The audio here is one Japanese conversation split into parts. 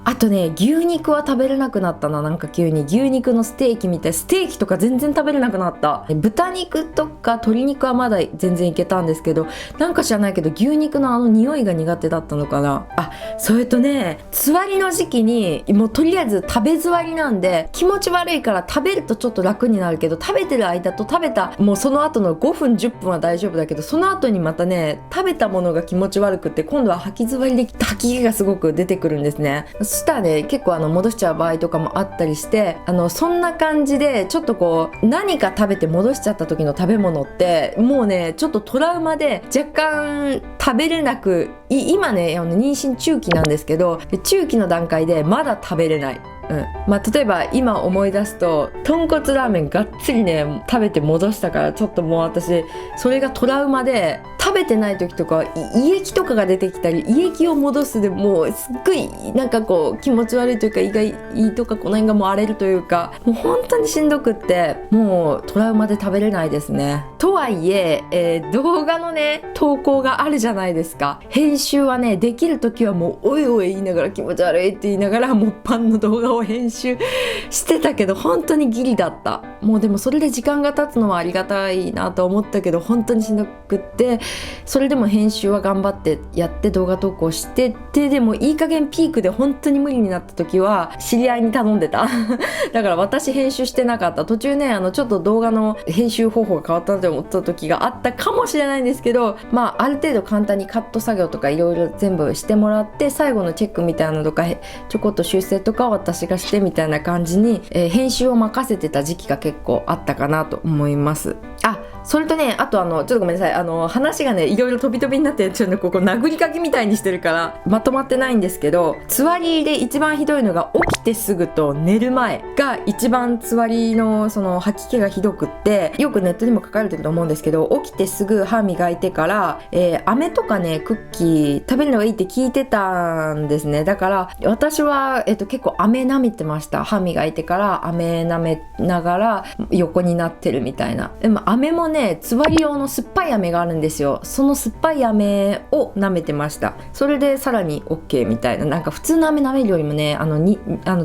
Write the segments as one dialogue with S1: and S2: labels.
S1: あとね、牛肉は食べれなくなったな。なんか急に牛肉のステーキみたい、ステーキとか全然食べれなくなった。豚肉とか鶏肉はまだ全然いけたんですけど、なんか知らないけど牛肉の匂いが苦手だったのかな。それとね、つわりの時期にもうとりあえず食べ座りなんで気持ち悪いから、食べるとちょっと楽になるけど、食べてる間と食べたもうその後の5分10分は大丈夫だけど、その後にまたね、食べたものが気持ち悪くって、今度は吐き座りで吐き気がすごく出てくるんですね。そしたらね、結構戻しちゃう場合とかもあったりして、そんな感じでちょっとこう何か食べて戻しちゃった時の食べ物ってもうね、ちょっとトラウマで若干食べれなく、今ね妊娠中期なんですけど、中期の段階でまだ食べれない。例えば今思い出すと、豚骨ラーメンがっつりね食べて戻したから、ちょっともう私それがトラウマで、食べてない時とか胃液とかが出てきたり、胃液を戻すでもうすっごいなんかこう気持ち悪いというか、胃とかこの辺がもう荒れるというか、もう本当にしんどくって、もうトラウマで食べれないですね。とはいえ動画のね投稿があるじゃないですか。編集はねできる時はもうおいおい言いながら、気持ち悪いって言いながらもっぱんの動画を編集してたけど、本当にギリだった。もうでもそれで時間が経つのはありがたいなと思ったけど、本当にしんどくって、それでも編集は頑張ってやって動画投稿してって、でもいい加減ピークで本当に無理になった時は知り合いに頼んでただから私編集してなかった。途中ねちょっと動画の編集方法が変わったなと思った時があったかもしれないんですけど、ある程度簡単にカット作業とかいろいろ全部してもらって、最後のチェックみたいなのとかちょこっと修正とか私がしてみたいな感じに、編集を任せてた時期が結構あったかなと思います。それとね、あとちょっとごめんなさい、話がねいろいろ飛び飛びになって、ちょっとここ殴りかけみたいにしてるからまとまってないんですけど、つわりで一番ひどいのが起きてすぐと寝る前が一番つわりのその吐き気がひどくって、よくネットにも書かれてると思うんですけど、起きてすぐ歯磨いてから、飴とかねクッキー食べるのがいいって聞いてたんですね。だから私は、結構飴舐めてました。歯磨いてから飴舐めながら横になってるみたいな。でも飴もね、つわり用の酸っぱい飴があるんですよ。その酸っぱい飴を舐めてました。それでさらに OK みたいな。なんか普通の飴舐めるよりもね、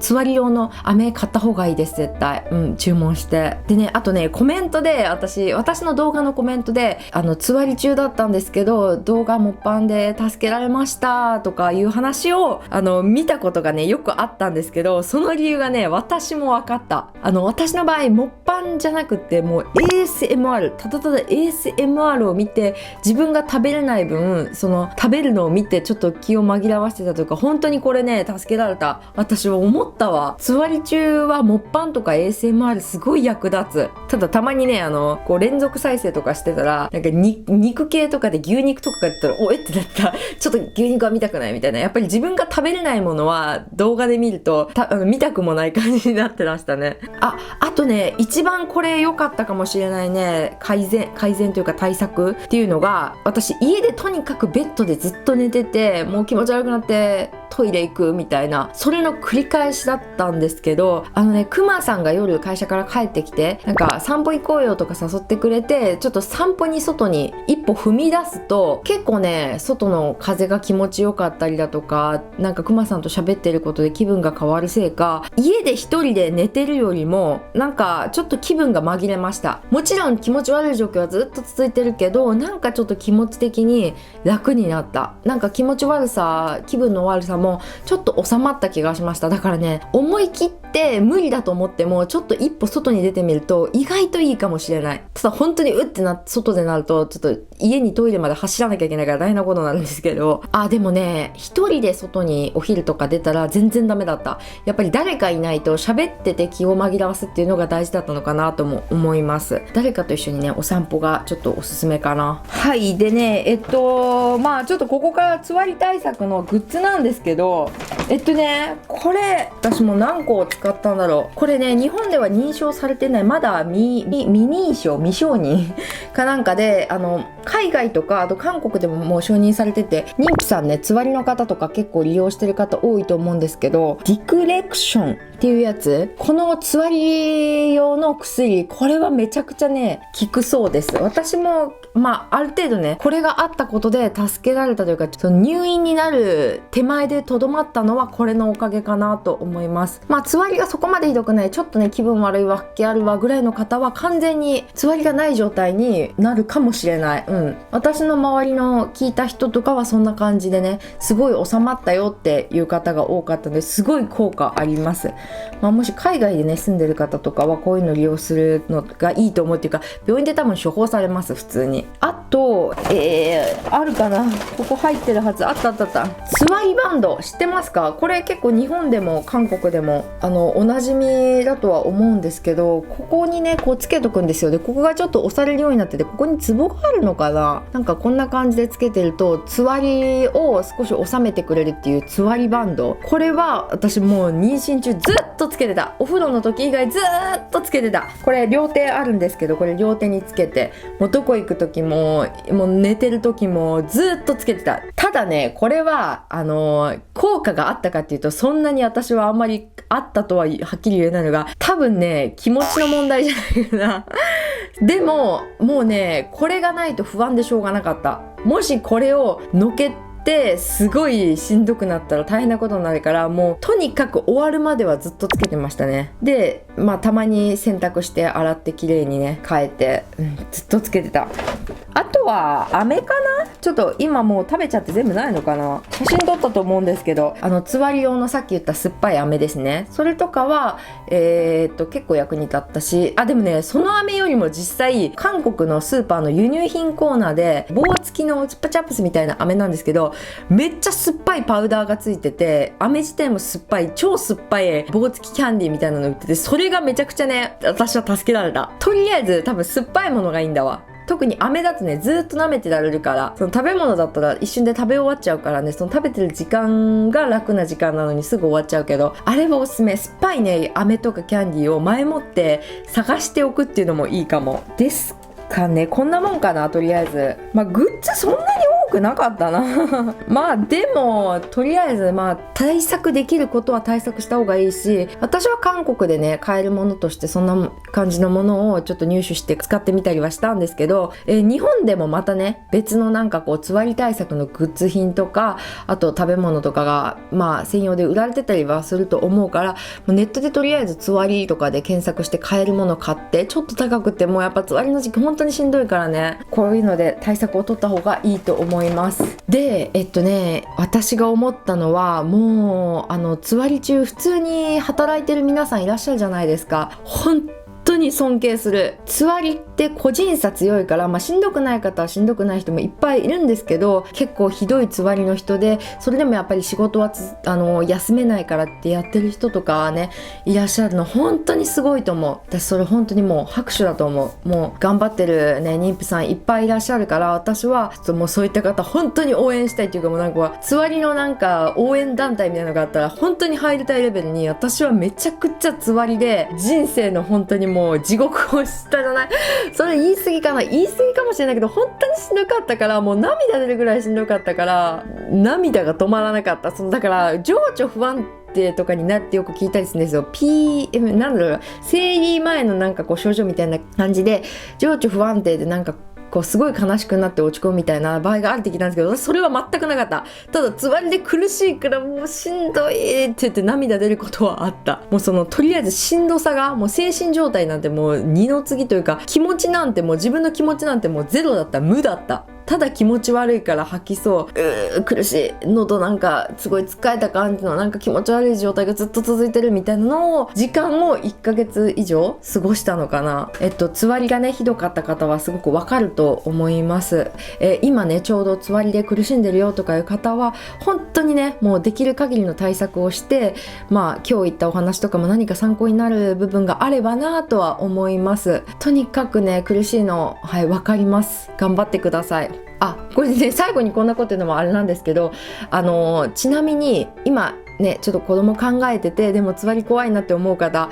S1: つわり用の飴買った方がいいです、絶対。注文して。でね、あとね、コメントで私の動画のコメントで、つわり中だったんですけど動画もっぱんで助けられましたとかいう話を見たことがねよくあったんですけど、その理由がね私も分かった。私の場合もっぱんじゃなくて、もう ASMR、ただただ ASMR を見て、自分が食べれない分その食べるのを見てちょっと気を紛らわしてたというか、本当にこれね助けられた。私は思ったわ。つわり中はもっぱんとか ASMR すごい役立つ。ただたまにねこう連続再生とかしてたら、なんか肉系とかで牛肉とかが出たらおえってなった、ちょっと牛肉は見たくないみたいな。やっぱり自分が食べれないものは動画で見ると見たくもない感じになってましたね。あとね、一番これ良かったかもしれないね、改善というか対策っていうのが、私家でとにかくベッドでずっと寝てて、もう気持ち悪くなってトイレ行くみたいな、それの繰り返しだったんですけど、クマさんが夜会社から帰ってきて、なんか散歩行こうよとか誘ってくれて、ちょっと散歩に外に一歩踏み出すと結構ね外の風が気持ちよかったりだとか、なんかクマさんと喋ってることで気分が変わるせいか、家で一人で寝てるよりもなんかちょっと気分が紛れました。もちろん気持ち悪い状況はずっと続いてるけど、なんかちょっと気持ち的に楽になった。なんか気分の悪さもちょっと収まった気がしました。だからね、思い切って無理だと思ってもちょっと一歩外に出てみると意外といいかもしれない。ただ本当に外でなるとちょっと家にトイレまで走らなきゃいけないから大変なことになるんですけど、でもね、一人で外にお昼とか出たら全然ダメだった。やっぱり誰かいないと喋ってて気を紛らわすっていうのが大事だったのかなとも思います。誰かと一緒にねお散歩がちょっとおすすめかな。はい。でね、ちょっとここからつわり対策のグッズなんですけど、これ私も何個を使ったんだろう。これね、日本では認証されてない、まだ未承認かなんかで、海外とかあと韓国でももう承認されてて、妊婦さんね、つわりの方とか結構利用してる方多いと思うんですけど、ディクレクションっていうやつ、このつわり用の薬、これはめちゃくちゃね効くそうです。私もある程度ねこれがあったことで助けられたというか、その入院になる手前でとどまったのはこれのおかげかなと思います。つわりがそこまでひどくない、ちょっとね気分悪いわ、吐きあるわぐらいの方は完全につわりがない状態になるかもしれない。私の周りの聞いた人とかはそんな感じでね、すごい収まったよっていう方が多かったので、すごい効果あります。もし海外でね住んでる方とかはこういうのを利用するのがいいと思うっていうか、病院で多分処方されます普通に。あとあるかな、ここ入ってるはず、あったつわりバンド知ってますか？これ結構日本でも韓国でもおなじみだとは思うんですけど、ここにねこうつけとくんですよ。でここがちょっと押されるようになってて、ここにツボがあるのかな、なんかこんな感じでつけてるとつわりを少し収めてくれるっていうつわりバンド。これは私もう妊娠中ずっとつけてた。お風呂の時以外ずっとつけてた。これ両手あるんですけど、これ両手につけてもうどこ行く時ももう寝てる時もずっとつけてた。ただねこれは効果があったかっていうと、そんなに私はあんまりあったとははっきり言えないのが、多分ね気持ちの問題じゃないかなでももうねこれがないと不安でしょうがなかった。もしこれをのけすごいしんどくなったら大変なことになるから、もうとにかく終わるまではずっとつけてましたね。でたまに洗濯して洗ってきれいにね変えて、ずっとつけてた。あとは飴かな、ちょっと今もう食べちゃって全部ないのかな、写真撮ったと思うんですけど、つわり用のさっき言った酸っぱい飴ですね。それとかは結構役に立ったし、でもねその飴よりも実際韓国のスーパーの輸入品コーナーで棒付きのチュッパチャップスみたいな飴なんですけど、めっちゃ酸っぱいパウダーがついてて、飴自体も酸っぱい超酸っぱい棒付きキャンディーみたいなの売ってて、それがめちゃくちゃね私は助けられた。とりあえず多分酸っぱいものがいいんだわ。特に飴だとねずっと舐めてられるから、その食べ物だったら一瞬で食べ終わっちゃうからね、その食べてる時間が楽な時間なのにすぐ終わっちゃうけど、あれはおすすめ。酸っぱいね飴とかキャンディーを前もって探しておくっていうのもいいかもですかね。こんなもんかな。とりあえずグッズそんなに多くなかったなでもとりあえず対策できることは対策した方がいいし、私は韓国でね買えるものとしてそんな感じのものをちょっと入手して使ってみたりはしたんですけど、日本でもまたね別のなんかこうつわり対策のグッズ品とか、あと食べ物とかが専用で売られてたりはすると思うから、もうネットでとりあえずつわりとかで検索して買えるもの買って、ちょっと高くてもやっぱつわりの時期本当にしんどいからね、こういうので対策を取った方がいいと思います。で私が思ったのは、もうつわり中普通に働いてる皆さんいらっしゃるじゃないですか。本当に尊敬する。つわりって個人差強いから、しんどくない方はしんどくない人もいっぱいいるんですけど、結構ひどいつわりの人で、それでもやっぱり仕事は休めないからってやってる人とかはねいらっしゃるの本当にすごいと思う。私それ本当にもう拍手だと思う。もう頑張ってるね妊婦さんいっぱいいらっしゃるから、私はもうそういった方本当に応援したいっていうか、もうなんかつわりのなんか応援団体みたいなのがあったら本当に入りたいレベルに、私はめちゃくちゃつわりで人生の本当にもう地獄を知ったじゃないそれ言い過ぎかもしれないけど、本当にしんどかったから、もう涙出るぐらいしんどかったから、涙が止まらなかった。だから情緒不安定とかになってよく聞いたりするんですよ。なんだろう、生理前のなんかこう症状みたいな感じで情緒不安定でなんかこうすごい悲しくなって落ち込むみたいな場合があるって聞いたんですけど、私それは全くなかった。ただつわりで苦しいからもうしんどいって言って涙出ることはあった。もうとりあえずしんどさがもう精神状態なんてもう二の次というか、気持ちなんてもう自分の気持ちなんてもうゼロだった、無だった。ただ気持ち悪いから吐きそう、苦しい、喉なんかすごい疲れた感じのなんか気持ち悪い状態がずっと続いてるみたいなのを時間を1ヶ月以上過ごしたのかな。つわりがねひどかった方はすごくわかると思います。今ねちょうどつわりで苦しんでるよとかいう方は本当にねもうできる限りの対策をして、今日言ったお話とかも何か参考になる部分があればなとは思います。とにかくね苦しいのわかります。頑張ってください。これね最後にこんなこと言うのもあれなんですけど、ちなみに今ねちょっと子供考えててでもつわり怖いなって思う方、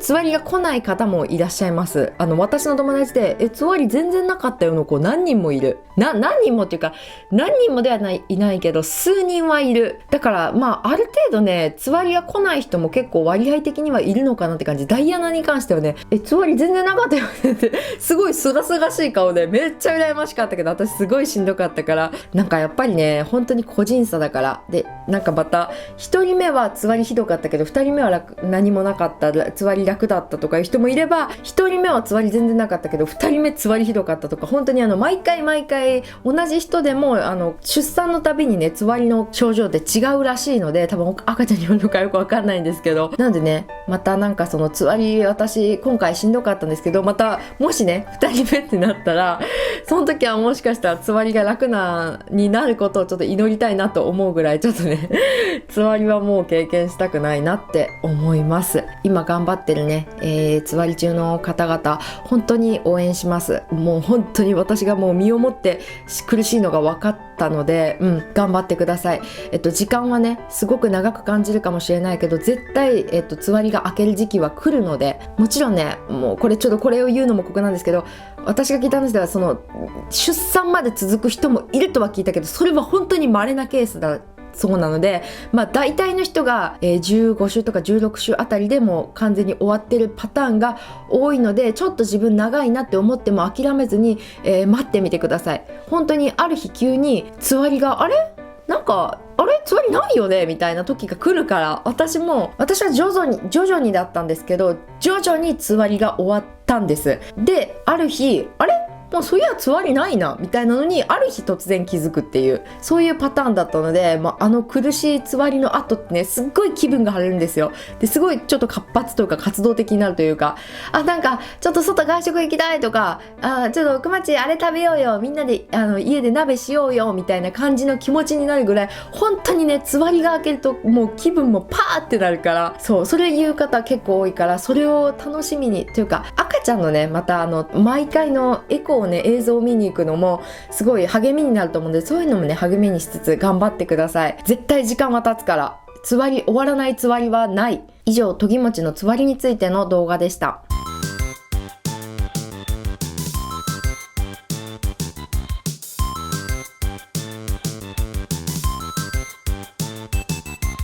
S1: つわりが来ない方もいらっしゃいます。私の友達でつわり全然なかったよの子何人もいる。何人もっていうか何人もではいないけど数人はいる。だからある程度ねつわりが来ない人も結構割合的にはいるのかなって感じ。ダイアナに関してはねつわり全然なかったよねってすごいすがすがしい顔でめっちゃ羨ましかったけど私すごいしんどかったから、なんかやっぱりね本当に個人差だから。でなんかまた1人目はつわりひどかったけど2人目は何もなかった、つわり楽だったとかいう人もいれば、1人目はつわり全然なかったけど2人目つわりひどかったとか、本当に毎回同じ人でも出産のたびにねつわりの症状って違うらしいので、多分赤ちゃんによるのかよくわかんないんですけど、なんでねまたなんかそのつわり私今回しんどかったんですけど、またもしね2人目ってなったらその時はもしかしたらつわりが楽になることをちょっと祈りたいなと思うぐらい、ちょっとねつわりはもう経験したくないなって思います。今頑張ってるね、つわり中の方々本当に応援します。もう本当に私がもう身をもって苦しいのが分かったので、頑張ってください。時間はねすごく長く感じるかもしれないけど絶対、つわりが明ける時期は来るので、もちろんねもうこれを言うのも酷なんですけど、私が聞いた話ではその出産まで続く人もいるとは聞いたけど、それは本当に稀なケースだそうなので、大体の人が、15週とか16週あたりでも完全に終わってるパターンが多いので、ちょっと自分長いなって思っても諦めずに、待ってみてください。本当にある日急につわりがつわりないよねみたいな時が来るから、私は徐々にだったんですけど徐々につわりが終わったんです。である日もうそういやつわりないなみたいなのにある日突然気づくっていうそういうパターンだったので、苦しいつわりの後ってねすっごい気分が晴れるんですよ。ですごいちょっと活発というか活動的になるというか、なんかちょっと外外食行きたいとか、ちょっとくまちあれ食べようよみんなで家で鍋しようよみたいな感じの気持ちになるぐらい、本当にねつわりが明けるともう気分もパーってなるから、それ言う方結構多いから、それを楽しみにというか、赤ちゃんのねまた毎回のエコー映像を見に行くのもすごい励みになると思うので、そういうのもね励みにしつつ頑張ってください。絶対時間は経つから。終わらないつわりはない。以上、とぎもちのつわりについての動画でした。